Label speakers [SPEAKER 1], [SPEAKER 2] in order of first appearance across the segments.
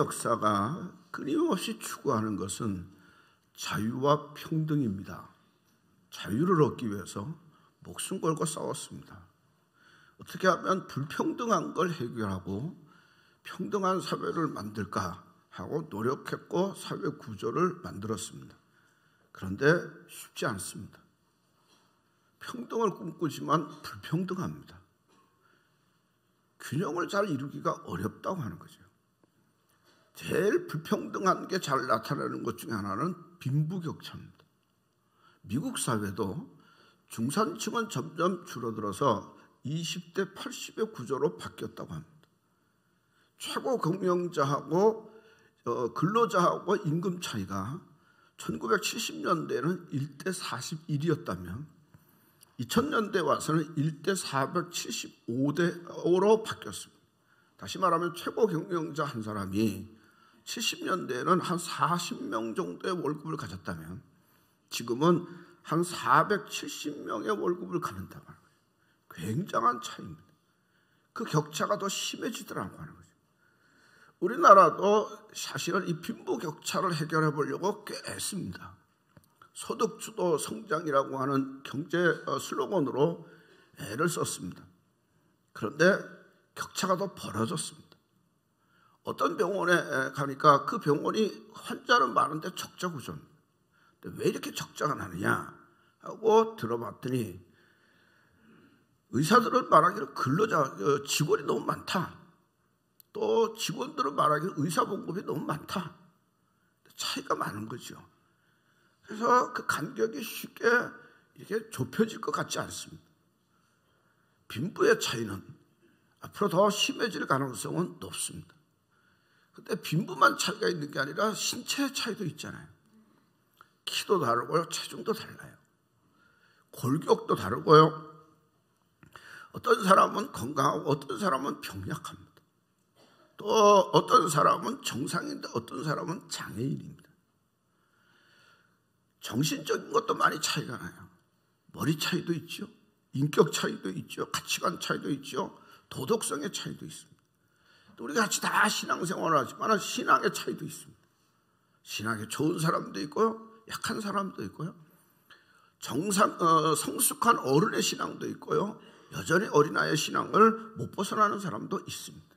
[SPEAKER 1] 역사가 끊임없이 추구하는 것은 자유와 평등입니다. 자유를 얻기 위해서 목숨 걸고 싸웠습니다. 어떻게 하면 불평등한 걸 해결하고 평등한 사회를 만들까 하고 노력했고 사회 구조를 만들었습니다. 그런데 쉽지 않습니다. 평등을 꿈꾸지만 불평등합니다. 균형을 잘 이루기가 어렵다고 하는 거죠. 제일 불평등한 게 잘 나타나는 것 중에 하나는 빈부격차입니다. 미국 사회도 중산층은 점점 줄어들어서 20대 80의 구조로 바뀌었다고 합니다. 최고 경영자하고 근로자하고 임금 차이가 1970년대에는 1대 41이었다면 2000년대에 와서는 1대 475로 바뀌었습니다. 다시 말하면 최고 경영자 한 사람이 70년대에는 한 40명 정도의 월급을 가졌다면 지금은 한 470명의 월급을 갖는다고 하는 거예요. 굉장한 차이입니다. 그 격차가 더 심해지더라고 하는 거죠. 우리나라도 사실은 이 빈부 격차를 해결해 보려고 꽤 애씁니다. 소득주도 성장이라고 하는 경제 슬로건으로 애를 썼습니다. 그런데 격차가 더 벌어졌습니다. 어떤 병원에 가니까 그 병원이 환자는 많은데 적자 구조입니다. 왜 이렇게 적자가 나느냐 하고 들어봤더니 의사들은 말하기로 직원이 너무 많다. 또 직원들은 말하기로 의사 봉급이 너무 많다. 차이가 많은 거죠. 그래서 그 간격이 쉽게 이렇게 좁혀질 것 같지 않습니다. 빈부의 차이는 앞으로 더 심해질 가능성은 높습니다. 근데 빈부만 차이가 있는 게 아니라 신체의 차이도 있잖아요. 키도 다르고요, 체중도 달라요. 골격도 다르고요. 어떤 사람은 건강하고 어떤 사람은 병약합니다. 또 어떤 사람은 정상인데 어떤 사람은 장애인입니다. 정신적인 것도 많이 차이가 나요. 머리 차이도 있죠. 인격 차이도 있죠. 가치관 차이도 있죠. 도덕성의 차이도 있습니다. 또 우리 같이 다 신앙생활을 하지만 신앙의 차이도 있습니다. 신앙이 좋은 사람도 있고요. 약한 사람도 있고요. 성숙한 어른의 신앙도 있고요. 여전히 어린아이의 신앙을 못 벗어나는 사람도 있습니다.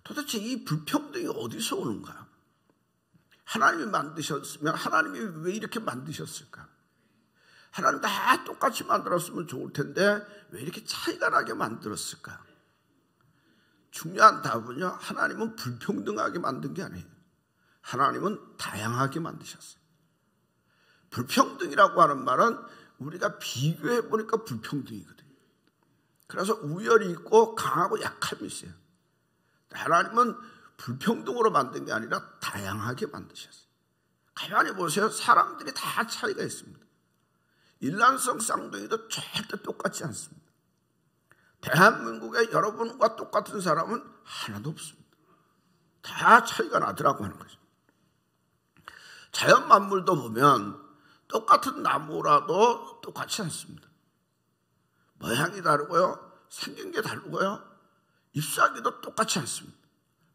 [SPEAKER 1] 도대체 이 불평등이 어디서 오는가? 하나님이 만드셨으면 하나님이 왜 이렇게 만드셨을까? 하나님 다 똑같이 만들었으면 좋을 텐데 왜 이렇게 차이가 나게 만들었을까? 중요한 답은요, 하나님은 불평등하게 만든 게 아니에요. 하나님은 다양하게 만드셨어요. 불평등이라고 하는 말은 우리가 비교해 보니까 불평등이거든요. 그래서 우열이 있고 강하고 약함이 있어요. 하나님은 불평등으로 만든 게 아니라 다양하게 만드셨어요. 가만히 보세요. 사람들이 다 차이가 있습니다. 일란성 쌍둥이도 절대 똑같지 않습니다. 대한민국에 여러분과 똑같은 사람은 하나도 없습니다. 다 차이가 나더라고 하는 거죠. 자연 만물도 보면 똑같은 나무라도 똑같지 않습니다. 모양이 다르고요. 생긴 게 다르고요. 잎사귀도 똑같지 않습니다.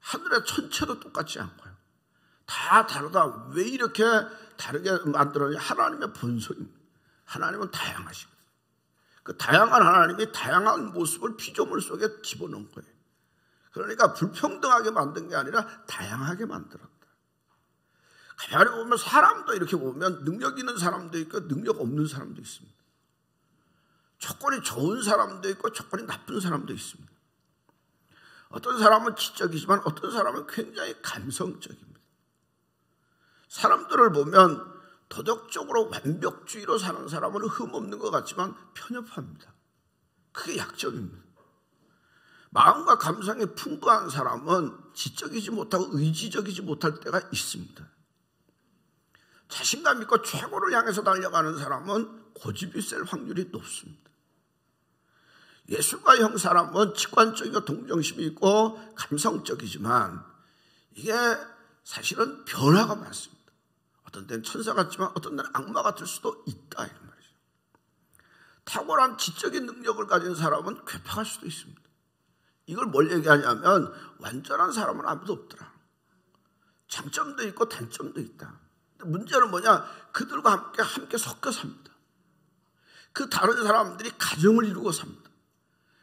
[SPEAKER 1] 하늘의 천체도 똑같지 않고요. 다 다르다. 왜 이렇게 다르게 만들었냐? 하나님의 본성입니다. 하나님은 다양하십니다. 그 다양한 하나님이 다양한 모습을 피조물 속에 집어넣은 거예요. 그러니까 불평등하게 만든 게 아니라 다양하게 만들었다. 가만히 보면 사람도 이렇게 보면 능력 있는 사람도 있고 능력 없는 사람도 있습니다. 조건이 좋은 사람도 있고 조건이 나쁜 사람도 있습니다. 어떤 사람은 지적이지만 어떤 사람은 굉장히 감성적입니다. 사람들을 보면 도덕적으로 완벽주의로 사는 사람은 흠없는 것 같지만 편협합니다. 그게 약점입니다. 마음과 감성이 풍부한 사람은 지적이지 못하고 의지적이지 못할 때가 있습니다. 자신감 있고 최고를 향해서 달려가는 사람은 고집이 셀 확률이 높습니다. 예술가형 사람은 직관적이고 동정심이 있고 감성적이지만 이게 사실은 변화가 많습니다. 어떤 때는 천사 같지만 어떤 때는 악마 같을 수도 있다 이런 말이죠. 탁월한 지적인 능력을 가진 사람은 괴팍할 수도 있습니다. 이걸 뭘 얘기하냐면 완전한 사람은 아무도 없더라. 장점도 있고 단점도 있다. 문제는 뭐냐? 그들과 함께 섞여 삽니다. 그 다른 사람들이 가정을 이루고 삽니다.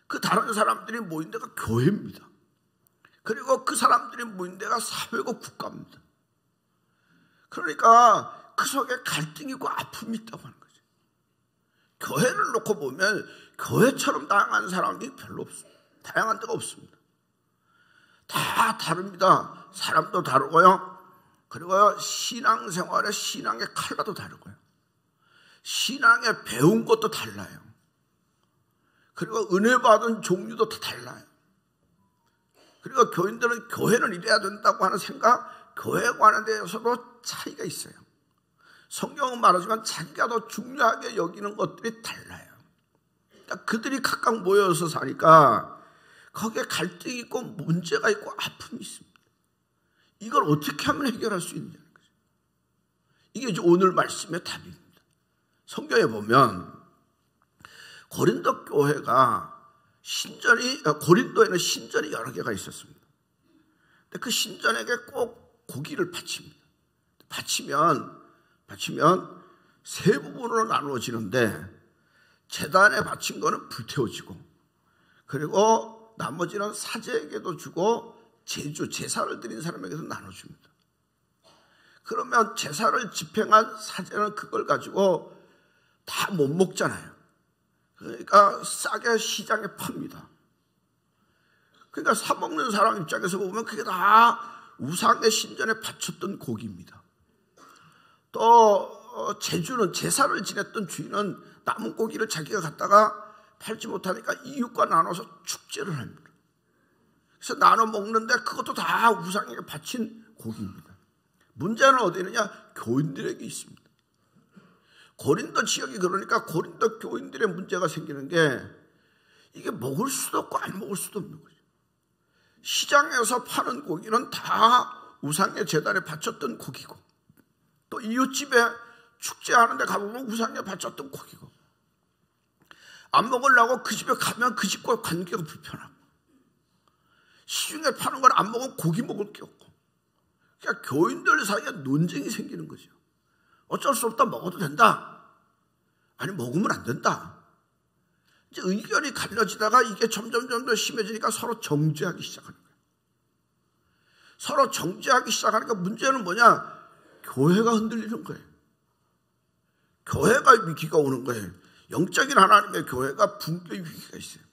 [SPEAKER 1] 그 다른 사람들이 모인 데가 교회입니다. 그리고 그 사람들이 모인 데가 사회고 국가입니다. 그러니까 그 속에 갈등이 있고 아픔이 있다고 하는 거죠. 교회를 놓고 보면 교회처럼 다양한 사람이 별로 없습니다. 다양한 데가 없습니다. 다 다릅니다. 사람도 다르고요. 그리고 신앙생활의 신앙의 칼라도 다르고요. 신앙에 배운 것도 달라요. 그리고 은혜 받은 종류도 다 달라요. 그리고 교인들은 교회는 이래야 된다고 하는 생각, 교회에 관한 데에서도 차이가 있어요. 성경은 말하지만 자기가 더 중요하게 여기는 것들이 달라요. 그러니까 그들이 각각 모여서 사니까 거기에 갈등이 있고 문제가 있고 아픔이 있습니다. 이걸 어떻게 하면 해결할 수 있느냐는 거죠. 이게 이제 오늘 말씀의 답입니다. 성경에 보면 고린도 교회가 고린도에는 신전이 여러 개가 있었습니다. 근데 그 신전에게 꼭 고기를 바칩니다. 바치면 세 부분으로 나누어지는데 제단에 바친 거는 불태워지고, 그리고 나머지는 사제에게도 주고 제사를 드린 사람에게도 나눠줍니다. 그러면 제사를 집행한 사제는 그걸 가지고 다 못 먹잖아요. 그러니까 싸게 시장에 팝니다. 그러니까 사 먹는 사람 입장에서 보면 그게 다 우상의 신전에 바쳤던 고기입니다. 또 제사를 지냈던 주인은 남은 고기를 자기가 갖다가 팔지 못하니까 이웃과 나눠서 축제를 합니다. 그래서 나눠 먹는데 그것도 다 우상에게 바친 고기입니다. 문제는 어디 있느냐? 교인들에게 있습니다. 고린도 지역이 그러니까 고린도 교인들의 문제가 생기는 게 이게 먹을 수도 없고 안 먹을 수도 없는 거죠. 시장에서 파는 고기는 다 우상의 제단에 바쳤던 고기고, 또 이웃집에 축제하는 데 가보면 우상에 바쳤던 고기고, 안 먹으려고 그 집에 가면 그 집과 관계가 불편하고, 시중에 파는 걸 안 먹으면 고기 먹을 게 없고, 그러니까 교인들 사이에 논쟁이 생기는 거죠. 어쩔 수 없다, 먹어도 된다, 아니 먹으면 안 된다. 이제 의견이 갈려지다가 이게 점점 더 심해지니까 서로 정죄하기 시작하는 거예요. 서로 정죄하기 시작하니까 문제는 뭐냐? 교회가 흔들리는 거예요. 교회가 위기가 오는 거예요. 영적인 하나님의 교회가 붕괴의 위기가 있어요.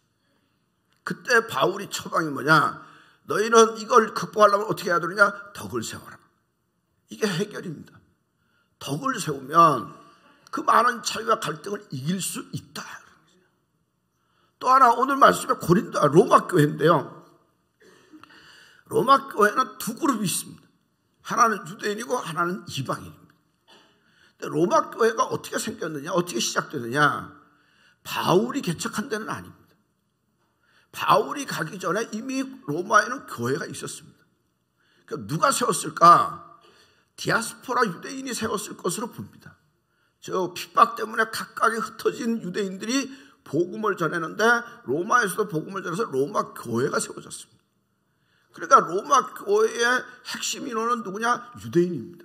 [SPEAKER 1] 그때 바울이 처방이 뭐냐? 너희는 이걸 극복하려면 어떻게 해야 되느냐? 덕을 세워라. 이게 해결입니다. 덕을 세우면 그 많은 차이와 갈등을 이길 수 있다. 또 하나 오늘 말씀에 로마 교회인데요. 로마 교회는 두 그룹이 있습니다. 하나는 유대인이고 하나는 이방인입니다. 근데 로마 교회가 어떻게 생겼느냐, 어떻게 시작되느냐? 바울이 개척한 데는 아닙니다. 바울이 가기 전에 이미 로마에는 교회가 있었습니다. 그러니까 누가 세웠을까? 디아스포라 유대인이 세웠을 것으로 봅니다. 저 핍박 때문에 각각에 흩어진 유대인들이 복음을 전했는데 로마에서도 복음을 전해서 로마 교회가 세워졌습니다. 그러니까 로마 교회의 핵심 인원은 누구냐? 유대인입니다.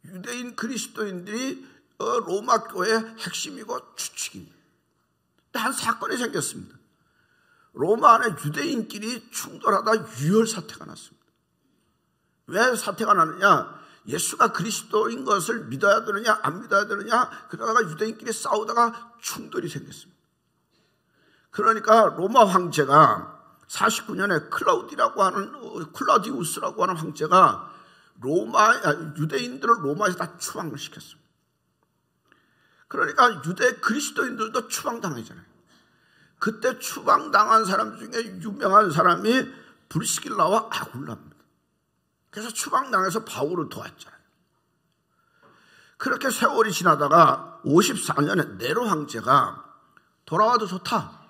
[SPEAKER 1] 유대인 그리스도인들이 로마 교회의 핵심이고 주축입니다. 근데 한 사건이 생겼습니다. 로마 안에 유대인끼리 충돌하다 유혈 사태가 났습니다. 왜 사태가 나느냐? 예수가 그리스도인 것을 믿어야 되느냐 안 믿어야 되느냐, 그러다가 유대인끼리 싸우다가 충돌이 생겼습니다. 그러니까 로마 황제가 49년에 클라우디우스라고 하는 황제가 유대인들을 로마에서 다 추방을 시켰습니다. 그러니까 유대 그리스도인들도 추방당하잖아요. 그때 추방당한 사람 중에 유명한 사람이 브리스길라와 아굴라입니다. 그래서 추방당해서 바울을 도왔잖아요. 그렇게 세월이 지나다가 54년에 네로 황제가 돌아와도 좋다.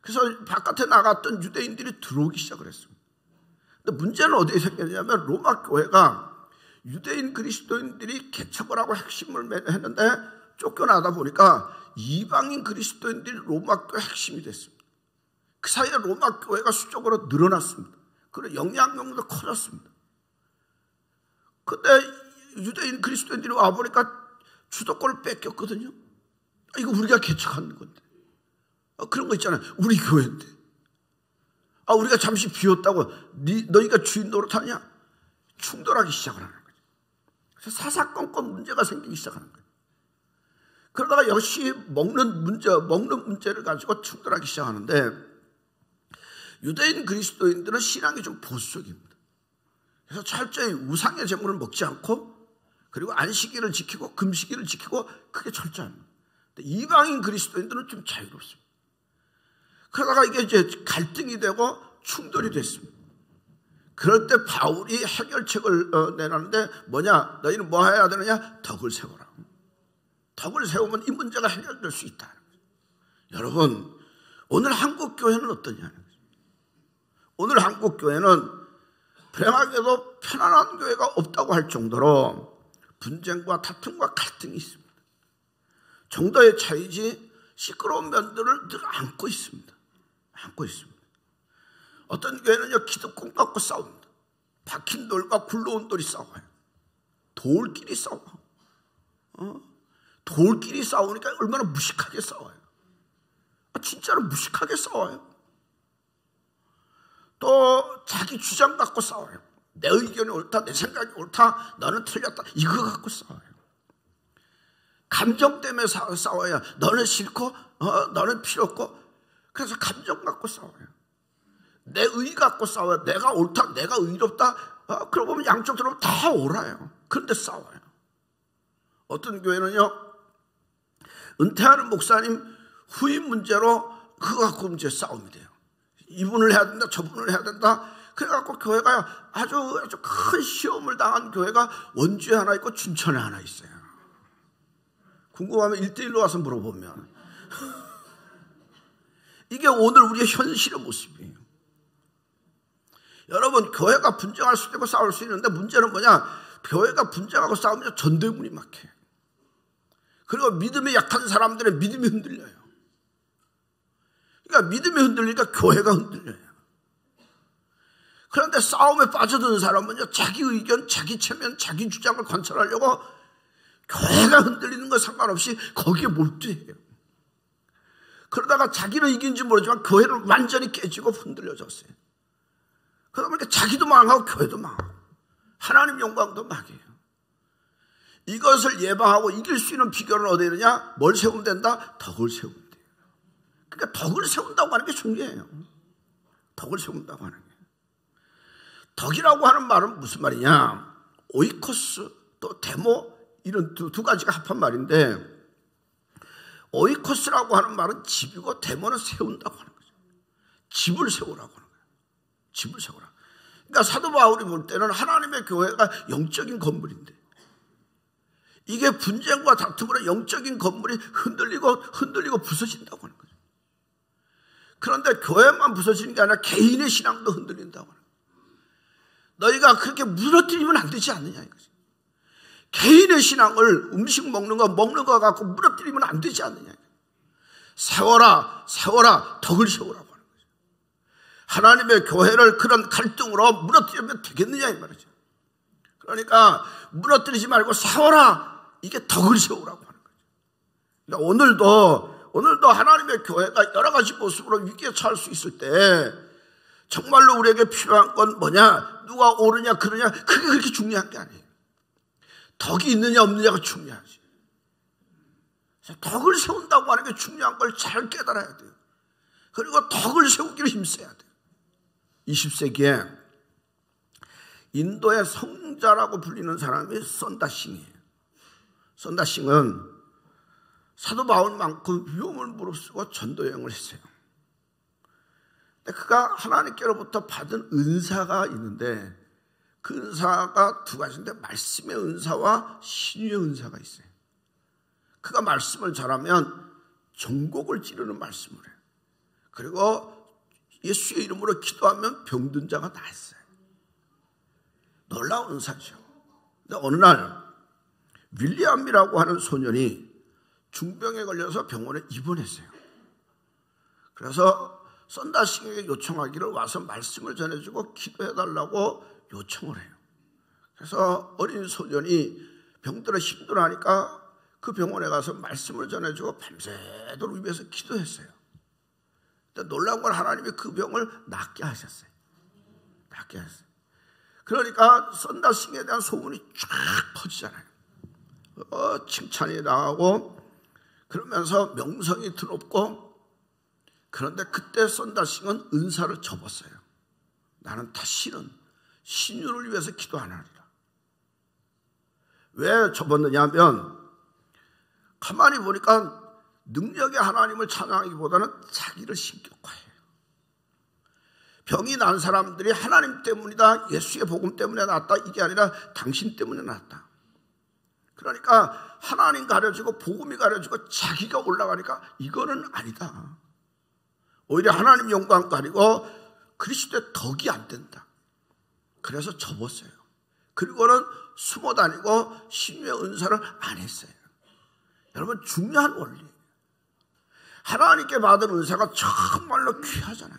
[SPEAKER 1] 그래서 바깥에 나갔던 유대인들이 들어오기 시작을 했습니다. 근데 문제는 어디에 생겼냐면 로마 교회가 유대인 그리스도인들이 개척을 하고 핵심을 했는데 쫓겨나다 보니까 이방인 그리스도인들이 로마 교회 핵심이 됐습니다. 그 사이에 로마 교회가 수적으로 늘어났습니다. 그리고 영향력도 커졌습니다. 근데 유대인 그리스도인들이 와보니까 주도권을 뺏겼거든요. 이거 우리가 개척한 건데. 그런 거 있잖아요. 우리 교회인데. 우리가 잠시 비웠다고 너희가 주인 노릇하냐? 충돌하기 시작하는 거죠. 그래서 사사건건 문제가 생기기 시작하는 거예요. 그러다가 역시 먹는 문제를 가지고 충돌하기 시작하는데, 유대인 그리스도인들은 신앙이 좀 보수적입니다. 그래서 철저히 우상의 제물을 먹지 않고, 그리고 안식일을 지키고 금식일을 지키고, 그게 철저합니다. 이방인 그리스도인들은 좀 자유롭습니다. 그러다가 이게 이제 갈등이 되고 충돌이 됐습니다. 그럴 때 바울이 해결책을 내놨는데, 뭐냐? 너희는 뭐 해야 되느냐? 덕을 세워라. 덕을 세우면 이 문제가 해결될 수 있다. 여러분, 오늘 한국 교회는 어떠냐? 오늘 한국 교회는 불행하게도 편안한 교회가 없다고 할 정도로 분쟁과 다툼과 갈등이 있습니다. 정도의 차이지 시끄러운 면들을 늘 안고 있습니다. 안고 있습니다. 어떤 교회는요, 기득권 갖고 싸웁니다. 박힌 돌과 굴러온 돌이 싸워요. 돌끼리 싸워. 돌끼리 싸우니까 얼마나 무식하게 싸워요. 진짜로 무식하게 싸워요. 또 자기 주장 갖고 싸워요. 내 의견이 옳다, 내 생각이 옳다, 너는 틀렸다, 이거 갖고 싸워요. 감정 때문에 싸워요. 너는 싫고 너는 필요 없고. 그래서 감정 갖고 싸워요. 내 의 갖고 싸워요. 내가 옳다, 내가 의롭다. 그러고 보면 양쪽으로 다 옳아요. 그런데 싸워요. 어떤 교회는요, 은퇴하는 목사님 후임 문제로 그거 갖고 이제 싸움이 돼요. 이분을 해야 된다, 저분을 해야 된다. 그래갖고 교회가 아주 큰 시험을 당한 교회가 원주에 하나 있고 춘천에 하나 있어요. 궁금하면 1대1로 와서 물어보면 이게 오늘 우리의 현실의 모습이에요. 여러분, 교회가 분쟁할 수도 있고 싸울 수 있는데 문제는 뭐냐? 교회가 분쟁하고 싸우면 전대문이 막혀요. 그리고 믿음이 약한 사람들의 믿음이 흔들려요. 그러니까 믿음이 흔들리니까 교회가 흔들려요. 그런데 싸움에 빠져드는 사람은요, 자기 의견, 자기 체면, 자기 주장을 관철하려고 교회가 흔들리는 거 상관없이 거기에 몰두해요. 그러다가 자기는 이긴지 모르지만 교회는 완전히 깨지고 흔들려졌어요. 그러다 보니까 자기도 망하고 교회도 망하고 하나님 영광도 망해요. 이것을 예방하고 이길 수 있는 비결은 어디에 있느냐? 뭘 세우면 된다? 덕을 세우면 돼요. 그러니까 덕을 세운다고 하는 게 중요해요. 덕을 세운다고 하는 게. 덕이라고 하는 말은 무슨 말이냐? 오이코스 또 데모, 이런 두 가지가 합한 말인데, 오이코스라고 하는 말은 집이고 데모는 세운다고 하는 거죠. 집을 세우라고 하는 거예요. 집을 세우라. 그러니까 사도 바울이 볼 때는 하나님의 교회가 영적인 건물인데, 이게 분쟁과 다툼으로 영적인 건물이 흔들리고 부서진다고 하는 거죠. 그런데 교회만 부서지는 게 아니라 개인의 신앙도 흔들린다고 하는 거예요. 너희가 그렇게 무너뜨리면 안 되지 않느냐 이거지. 개인의 신앙을 음식 먹는 거 갖고 무너뜨리면 안 되지 않느냐. 세워라, 덕을 세우라고 하는 거죠. 하나님의 교회를 그런 갈등으로 무너뜨리면 되겠느냐 이 말이죠. 그러니까 무너뜨리지 말고 세워라, 이게 덕을 세우라고 하는 거죠. 그러니까 오늘도 하나님의 교회가 여러 가지 모습으로 위기에 처할 수 있을 때 정말로 우리에게 필요한 건 뭐냐? 누가 옳으냐 그러냐, 그게 그렇게 중요한 게 아니에요. 덕이 있느냐 없느냐가 중요하지. 덕을 세운다고 하는 게 중요한 걸 잘 깨달아야 돼요. 그리고 덕을 세우기를 힘써야 돼요. 20세기에 인도의 성자라고 불리는 사람이 선다싱이에요. 선다싱은 사도 바울만큼 위험을 무릅쓰고 전도여행을 했어요. 근데 그가 하나님께로부터 받은 은사가 있는데, 그 은사가 두 가지인데 말씀의 은사와 신유의 은사가 있어요. 그가 말씀을 잘하면 전곡을 찌르는 말씀을 해요. 그리고 예수의 이름으로 기도하면 병든 자가 낫어요. 놀라운 은사죠. 근데 어느 날 윌리엄이라고 하는 소년이 중병에 걸려서 병원에 입원했어요. 그래서 썬다싱에게 요청하기를 와서 말씀을 전해주고 기도해달라고 요청을 해요. 그래서 어린 소년이 병들어 힘들어하니까 그 병원에 가서 말씀을 전해주고 밤새도록 위에서 기도했어요. 근데 놀라운 건 하나님이 그 병을 낫게 하셨어요. 낫게 하셨어요. 그러니까 썬다싱에 대한 소문이 쫙 퍼지잖아요. 칭찬이 나가고 그러면서 명성이 드럽고, 그런데 그때 썬다싱은 은사를 접었어요. 나는 다시는 신유를 위해서 기도 안 하리라. 왜 접었느냐 하면 가만히 보니까 능력의 하나님을 찬양하기보다는 자기를 신격화해요. 병이 난 사람들이 하나님 때문이다, 예수의 복음 때문에 났다, 이게 아니라 당신 때문에 났다. 그러니까 하나님 가려지고 복음이 가려지고 자기가 올라가니까 이거는 아니다. 오히려 하나님 영광 가리고 그리스도의 덕이 안 된다. 그래서 접었어요. 그리고는 숨어 다니고 신유의 은사를 안 했어요. 여러분, 중요한 원리. 하나님께 받은 은사가 정말로 귀하잖아요.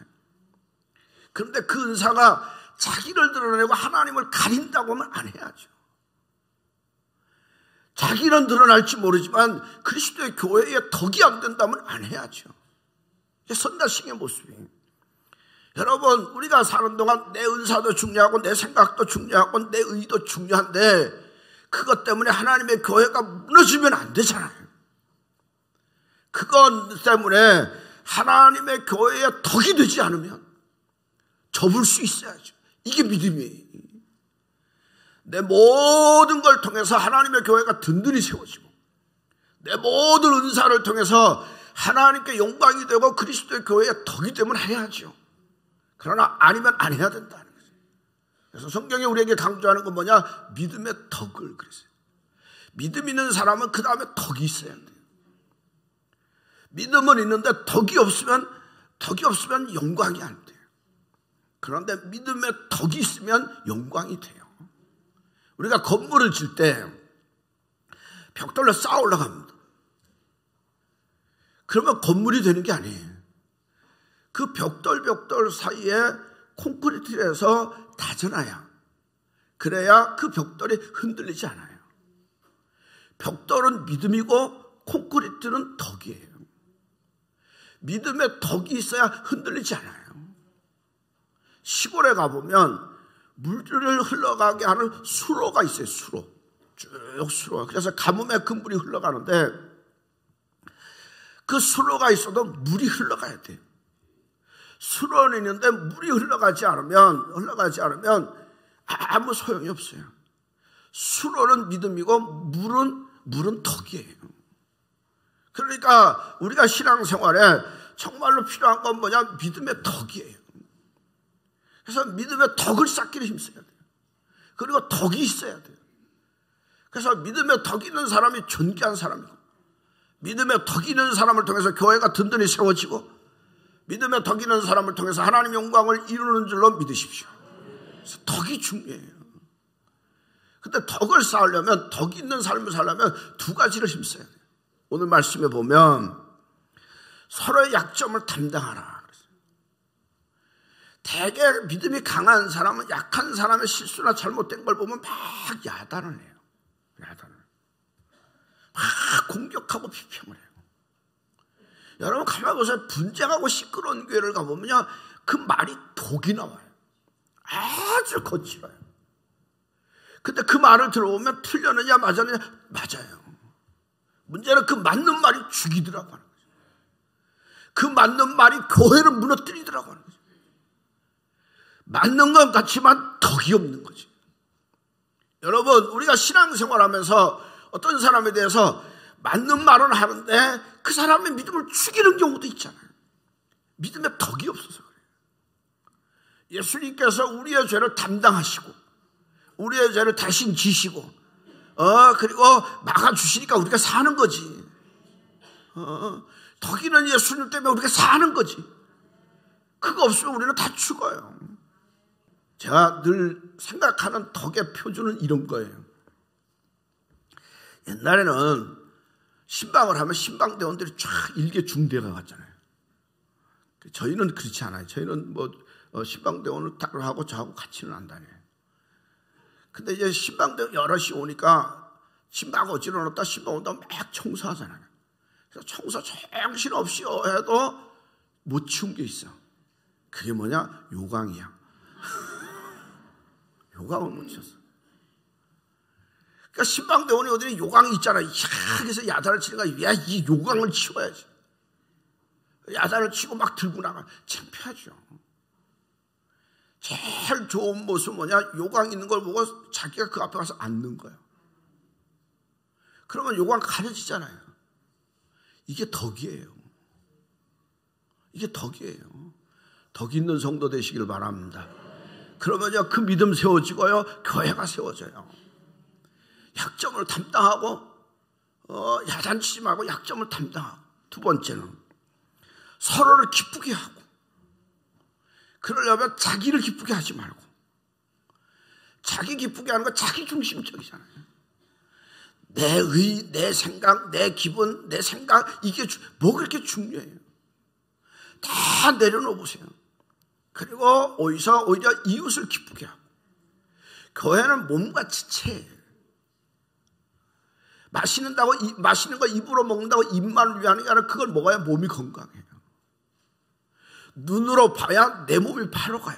[SPEAKER 1] 그런데 그 은사가 자기를 드러내고 하나님을 가린다고 하면 안 해야죠. 자기는 드러날지 모르지만 그리스도의 교회에 덕이 안 된다면 안 해야죠. 이게 썬다싱의 모습이에요. 여러분, 우리가 사는 동안 내 은사도 중요하고 내 생각도 중요하고 내 의도 중요한데 그것 때문에 하나님의 교회가 무너지면 안 되잖아요. 그것 때문에 하나님의 교회에 덕이 되지 않으면 접을 수 있어야죠. 이게 믿음이에요. 내 모든 걸 통해서 하나님의 교회가 든든히 세워지고 내 모든 은사를 통해서 하나님께 영광이 되고 그리스도의 교회에 덕이 되면 해야죠. 그러나 아니면 안 해야 된다는 거죠. 그래서 성경이 우리에게 강조하는 건 뭐냐? 믿음의 덕을 그랬어요. 믿음 있는 사람은 그 다음에 덕이 있어야 돼요. 믿음은 있는데 덕이 없으면 영광이 안 돼요. 그런데 믿음의 덕이 있으면 영광이 돼요. 우리가 건물을 질 때 벽돌로 쌓아 올라갑니다. 그러면 건물이 되는 게 아니에요. 그 벽돌 사이에 콘크리트를 해서 다져놔야, 그래야 그 벽돌이 흔들리지 않아요. 벽돌은 믿음이고 콘크리트는 덕이에요. 믿음의 덕이 있어야 흔들리지 않아요. 시골에 가보면 물을 흘러가게 하는 수로가 있어요. 수로. 쭉 수로. 그래서 가뭄에 그 물이 흘러가는데 그 수로가 있어도 물이 흘러가야 돼요. 수로는 있는데 물이 흘러가지 않으면 아무 소용이 없어요. 수로는 믿음이고 물은 덕이에요. 그러니까 우리가 신앙생활에 정말로 필요한 건 뭐냐? 믿음의 덕이에요. 그래서 믿음의 덕을 쌓기를 힘써야 돼요. 그리고 덕이 있어야 돼요. 그래서 믿음의 덕 있는 사람이 존귀한 사람이고, 믿음의 덕 있는 사람을 통해서 교회가 든든히 세워지고, 믿음의 덕 있는 사람을 통해서 하나님 영광을 이루는 줄로 믿으십시오. 그래서 덕이 중요해요. 근데 덕을 쌓으려면, 덕 있는 삶을 살려면 두 가지를 힘써야 돼요. 오늘 말씀에 보면 서로의 약점을 담당하라. 대개 믿음이 강한 사람은 약한 사람의 실수나 잘못된 걸 보면 막 야단을 해요. 막 공격하고 비평을 해요. 여러분 가만히 보세요. 분쟁하고 시끄러운 교회를 가보면요, 그 말이 독이 나와요. 아주 거칠어요. 근데 그 말을 들어보면 틀렸느냐 맞았느냐? 맞아요. 문제는 그 맞는 말이 죽이더라고 하는 거죠. 그 맞는 말이 교회를 무너뜨리더라고 하는 거죠. 맞는 것 같지만 덕이 없는 거지. 여러분, 우리가 신앙생활하면서 어떤 사람에 대해서 맞는 말은 하는데 그 사람의 믿음을 죽이는 경우도 있잖아요. 믿음에 덕이 없어서 그래요. 예수님께서 우리의 죄를 담당하시고 우리의 죄를 대신 지시고 그리고 막아주시니까 우리가 사는 거지. 덕 있는 예수님 때문에 우리가 사는 거지. 그거 없으면 우리는 다 죽어요. 제가 늘 생각하는 덕의 표준은 이런 거예요. 옛날에는 신방을 하면 신방대원들이 쫙 일개 중대가 갔잖아요. 저희는 그렇지 않아요. 저희는 뭐 신방대원을 따로 하고 저하고 같이는 안 다녀요. 근데 이제 신방대원 여럿이 오니까 신방 어지러웠다 신방 온다고 막 청소하잖아요. 그래서 청소 정신없이 해도 못 치운 게 있어. 그게 뭐냐? 요강이야. 요강을 못 치웠어. 그러니까 신방대원이 어디 요강이 있잖아. 그래서 야단을 치는 거야. 야, 이 요강을 치워야지. 야단을 치고 막 들고 나가. 창피하죠. 제일 좋은 모습은 뭐냐? 요강 있는 걸 보고 자기가 그 앞에 가서 앉는 거예요. 그러면 요강 가려지잖아요. 이게 덕이에요. 이게 덕이에요. 덕 있는 성도 되시길 바랍니다. 그러면요, 그 믿음 세워지고요, 교회가 세워져요. 약점을 담당하고, 야단치지 말고 약점을 담당하고. 두 번째는 서로를 기쁘게 하고, 그러려면 자기를 기쁘게 하지 말고, 자기 기쁘게 하는 건 자기 중심적이잖아요. 내 생각, 내 기분, 내 생각, 이게 뭐가 그렇게 중요해요? 다 내려놓으세요. 그리고 오히려 이웃을 기쁘게 하고. 교회는 몸과 지체예요. 마시는 거 입으로 먹는다고 입만을 위하는 게 아니라 그걸 먹어야 몸이 건강해요. 눈으로 봐야 내 몸이 바로 가요.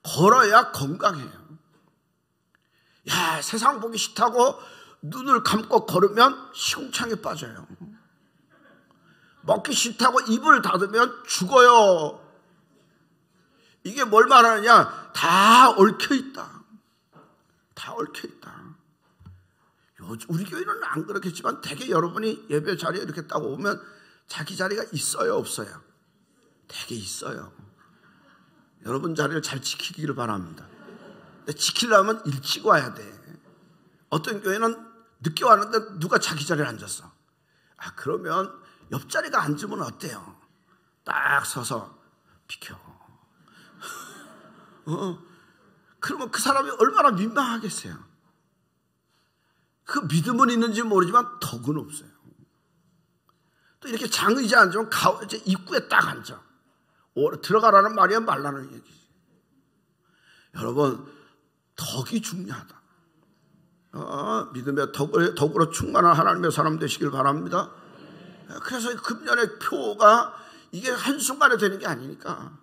[SPEAKER 1] 걸어야 건강해요. 야, 세상 보기 싫다고 눈을 감고 걸으면 시궁창에 빠져요. 먹기 싫다고 입을 닫으면 죽어요. 이게 뭘 말하느냐? 다 얽혀있다. 다 얽혀있다. 우리 교회는 안 그렇겠지만 대개 여러분이 예배 자리에 이렇게 딱 오면 자기 자리가 있어요, 없어요? 대개 있어요. 여러분 자리를 잘 지키기를 바랍니다. 근데 지키려면 일찍 와야 돼. 어떤 교회는 늦게 왔는데 누가 자기 자리에 앉았어. 그러면 옆자리가 앉으면 어때요? 딱 서서 비켜. 그러면 그 사람이 얼마나 민망하겠어요. 그 믿음은 있는지 모르지만 덕은 없어요. 또 이렇게 장의자 앉으면 입구에 딱 앉아. 들어가라는 말이야 말라는 얘기지. 여러분, 덕이 중요하다. 믿음의 덕으로 충만한 하나님의 사람 되시길 바랍니다. 그래서 금년의 표가 이게 한순간에 되는 게 아니니까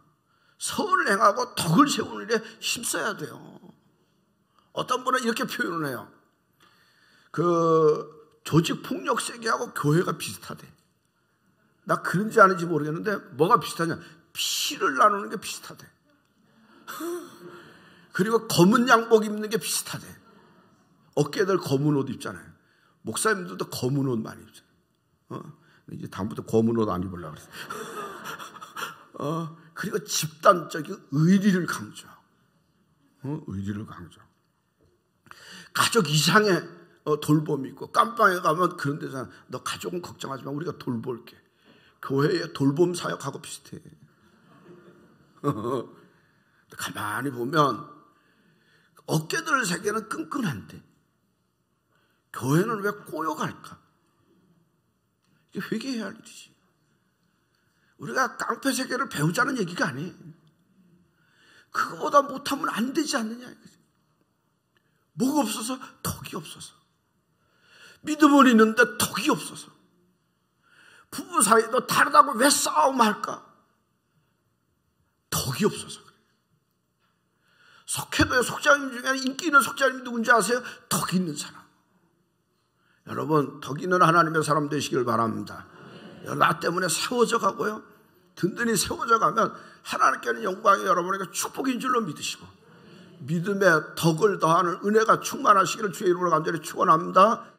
[SPEAKER 1] 선을 행하고 덕을 세우는 일에 힘써야 돼요. 어떤 분은 이렇게 표현을 해요. 그 조직 폭력 세게 하고 교회가 비슷하대. 나 그런지 아닌지 모르겠는데 뭐가 비슷하냐? 피를 나누는 게 비슷하대. 그리고 검은 양복 입는 게 비슷하대. 어깨들 검은 옷 입잖아요. 목사님들도 검은 옷 많이 입잖아요. 이제 다음부터 검은 옷 안 입으려고 그랬어요. 그리고 집단적인 의리를 강조하고, 의리를 강조하고. 가족 이상의 돌봄이 있고, 깜빵에 가면 그런 데서 너 가족은 걱정하지 마, 우리가 돌볼게. 교회의 돌봄 사역하고 비슷해. 가만히 보면 어깨들 세계는 끈끈한데 교회는 왜 꼬여갈까? 이게 회개해야 할 일이지. 우리가 깡패 세계를 배우자는 얘기가 아니에요. 그거보다 못하면 안 되지 않느냐. 뭐가 없어서? 덕이 없어서. 믿음은 있는데 덕이 없어서. 부부 사이도 다르다고 왜 싸움할까? 덕이 없어서 그래요. 석회도의 속자님 중에 인기 있는 속자님이 누군지 아세요? 덕 있는 사람. 여러분, 덕 있는 하나님의 사람 되시길 바랍니다. 나 때문에 세워져 가고요, 든든히 세워져 가면 하나님께는 영광이 여러분에게 축복인 줄로 믿으시고 믿음의 덕을 더하는 은혜가 충만하시기를 주의 이름으로 간절히 축원합니다.